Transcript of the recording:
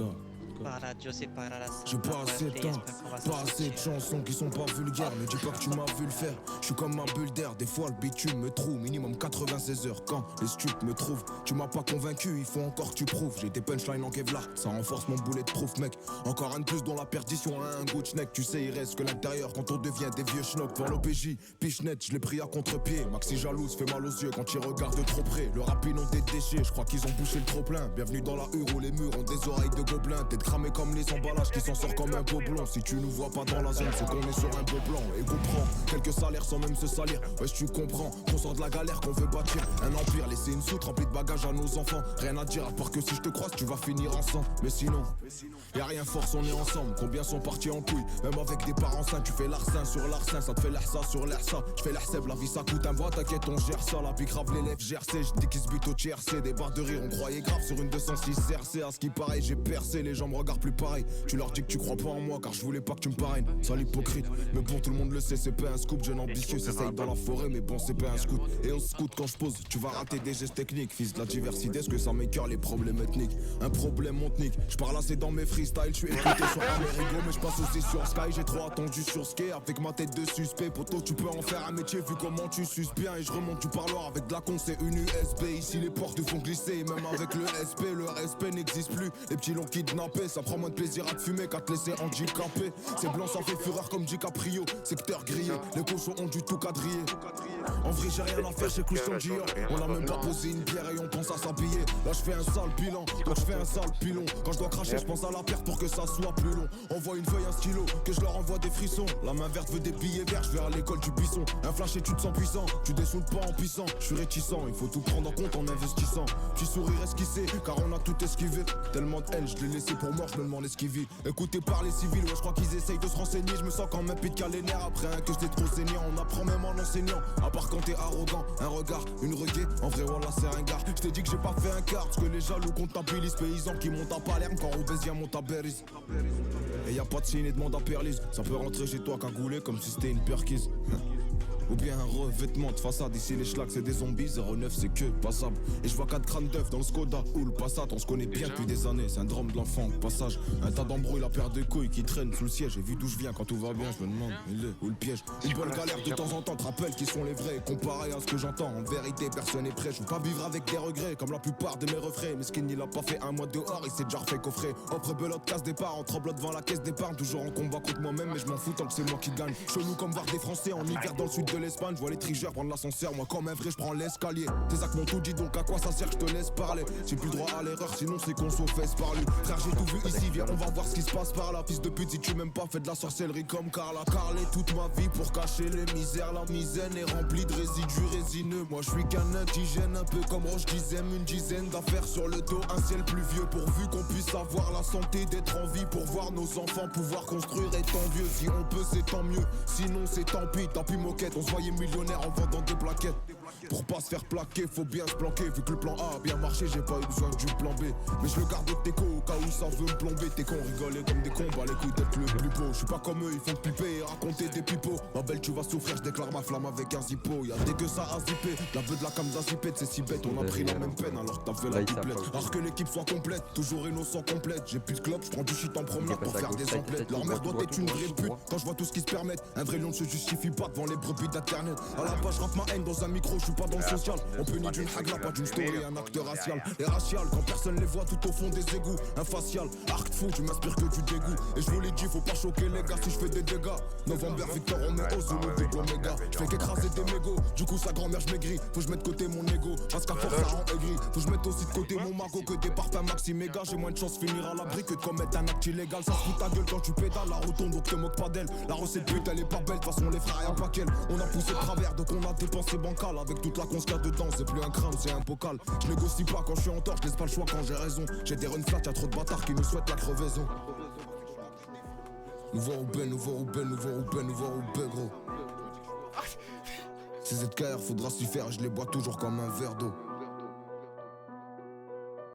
vodka. Par la Dieu, c'est par la J'ai pas assez de temps, pas assez de chansons qui sont pas vulgaires. Me dis pas que tu m'as vu le faire. Je suis comme un bulle d'air, des fois le bitume me trouve. Minimum 96 heures quand les stupes me trouvent. Tu m'as pas convaincu, il faut encore que tu prouves. J'ai des punchlines en Kevlar, ça renforce mon boulet de proof, mec. Encore un de plus dans la perdition, un goût de schneck. Tu sais, il reste que l'intérieur quand on devient des vieux schnocks. Devant l'OPJ, pichenette, je l'ai pris à contre-pied. Maxi jalouse, fait mal aux yeux quand il regarde trop près. Le rap ils ont des déchets, je crois qu'ils ont bouché le trop plein. Bienvenue dans la hure où les murs ont des oreilles de gobelins. T'es cramé comme les emballages qui s'en sort comme un beau blond. Si tu nous vois pas dans la zone, c'est qu'on est sur un beau plan. Et comprends, quelques salaires sans même se salir. Ouais, tu comprends qu'on sort de la galère, qu'on veut bâtir un empire. Laisser une soute remplie de bagages à nos enfants. Rien à dire à part que si je te croise, tu vas finir ensemble. Mais sinon, y'a rien force, on est ensemble. Combien sont partis en couille, même avec des parents sains. Tu fais l'arsin sur l'arsin, ça te fait l'ersa sur l'ersa. Je fais l'erseb, la vie ça coûte un bois, t'inquiète, on gère ça. La pique grave l'élève GRC, je dis qu'ils se butent au TRC. Des barres de rire, on croyait grave sur une 206 CRC. À ce qui paraît, j'ai percé, les gens me regardent plus pareil. Tu leur dis que tu crois pas en moi car je voulais pas que tu me parraines. Sale hypocrite, mais bon tout le monde le sait, c'est pas un scoop. Jeune ambitieux, s'essaye dans la forêt, mais bon c'est pas un scout. Et au scout quand je pose, tu vas rater des gestes techniques. Fils de la diversité, est-ce que ça m'écœure les problèmes ethniques? Un problème monte-nique, je parle assez dans mes freestyles. Je suis écouté sur Amerigo, mais je passe aussi sur Sky. J'ai trop attendu sur Ski avec ma tête de suspect. Poto, tu peux en faire un métier vu comment tu suces bien. Et je remonte du parloir avec de la con, c'est une USB. Ici les portes font glisser, et même avec le SP, le respect n'existe plus. Les petits l'ont kidnappé, ça prend moins de plaisir à te fumer qu'à te laisser handicapé. C'est blanc, ça fait fureur comme DiCaprio. Secteur grillé, les cochons ont du tout quadrillé. En vrai j'ai rien à faire chez Christian Dior. On a même pas posé une pierre et on pense à s'habiller. Là je fais un sale bilan, donc je fais un sale pilon. Quand je dois cracher je pense à la perte pour que ça soit plus long. Envoie une feuille, un stylo, que je leur envoie des frissons. La main verte veut des billets verts, je vais à l'école du buisson. Un flash et tu te sens puissant, tu dessoules pas en puissant. Je suis réticent, il faut tout prendre en compte en investissant. Petit sourire esquissé, car on a tout esquivé. Tellement de haine, je l'ai laissé pour mort, je me demande esquiver. Écoutez par les civils, ouais je crois qu'ils essayent de se renseigner. Je me sens quand même pit qu'à les nerfs après un que j'étais trop saignant. On apprend même en enseignant, à part quand t'es arrogant. Un regard, une requête, en vrai voilà c'est un gars. Je t'ai dit que j'ai pas fait un quart, parce que les jaloux comptabilisent. Paysans qui montent à Palerme quand Robésien monte à Berriz. Et y'a pas de signe et demande à Perlise. Ça peut rentrer chez toi cagoulé comme si c'était une perquise. Ou bien un revêtement de façade. Ici les schlags c'est des zombies, 09 c'est que passable. Et je vois 4 crânes d'œufs dans le Skoda ou le Passat. On se connaît bien depuis des années, syndrome de l'enfant au passage. Un tas d'embrouilles, la paire de couilles qui traîne sous le siège. J'ai vu d'où je viens quand tout va bien, je me demande il est où le piège. Une bonne galère de temps en temps te rappelle qui sont les vrais. Comparé à ce que j'entends, en vérité personne n'est prêt. Je veux pas vivre avec des regrets comme la plupart de mes refrains. Mais Skin il a pas fait un mois dehors, il s'est déjà refait coffrer. Offre belote, casse départ, en tremblant devant la caisse d'épargne. Toujours en combat contre moi-même, mais je m'en fous tant que c'est moi qui gagne. Chelou comme voir des Français en hiver dans le sud de l'Espagne. Je vois les trigeurs prendre l'ascenseur, moi comme un vrai je prends l'escalier. Tes actes m'ont tout dit donc à quoi ça sert que je te laisse parler. J'ai plus le droit à l'erreur sinon c'est qu'on s'en fesse par lui. Frère j'ai tout vu ici, viens on va voir ce qui se passe par là. Fils de pute si tu m'aimes pas fais de la sorcellerie comme Carla. Carlé toute ma vie pour cacher les misères. La misaine est remplie de résidus résineux. Moi je suis qu'un indigène un peu comme Roche Dizem. Une dizaine d'affaires sur le dos, un ciel pluvieux. Pourvu qu'on puisse avoir la santé d'être en vie. Pour voir nos enfants pouvoir construire étant vieux. Si on peut c'est tant mieux, sinon c'est tant pis moquette. On se voyait millionnaire en vendant des plaquettes. Pour pas se faire plaquer, faut bien se planquer. Vu que le plan A a bien marché, j'ai pas eu besoin du plan B. Mais je le garde au déco au cas où ça veut me plomber. T'es con, rigoler comme des cons, bah les couilles d'être le plus beau. Je suis pas comme eux, ils font piper et raconter des pipeaux. Ma belle, tu vas souffrir, je déclare ma flamme avec un zippo. Y'a dès que ça a zippé, la veuve de la cam zipette, c'est si bête. On a pris la même peine alors que t'as fait la doublette. Alors que l'équipe soit complète, toujours innocent complète. J'ai plus de clope, je prends du shit en promenade pour faire des emplettes. Leur mère doit être une vraie pute quand je vois tout ce qu'ils se permettent. Un vrai lion ne se justifie pas devant les brebis d'internet. À la page, rappe ma haine dans un micro, je suis pas dans le social. On peut ni d'une hagla, pas d'une story, un acte racial. Et racial, quand personne les voit tout au fond des égouts. Un facial, arc fou, tu m'inspires que du dégoût. Et je vous l'ai dit, faut pas choquer les gars si je fais des dégâts. November, Victor, on met au ou double oméga. Je fais qu'écraser des mégots, du coup sa grand-mère je maigris. Faut que je mette de côté mon ego, parce qu'à force ça rend aigri. Faut que je mette aussi de côté mon magot que des parfums maxi méga. J'ai moins de chance de finir à l'abri que de commettre un acte illégal. Ça se fout ta gueule quand tu pédales, la rotonde donc te moque pas d'elle. La recette pute elle est pas belle, de toute façon les frères y'a pas qu'elle. On a poussé de travers donc on a dépensé bancal. Avec toute la conce qu'il y a dedans, c'est plus un crâne, c'est un bocal. Je négocie pas quand je suis en tort, je laisse pas le choix quand j'ai raison. J'ai des run flats, y'a trop de bâtards qui me souhaitent la crevaison. Nouveau Roubaix, nouveau Roubaix, nouveau Roubaix, nouveau Roubaix gros. Ces ZKR faudra s'y faire, je les bois toujours comme un verre d'eau.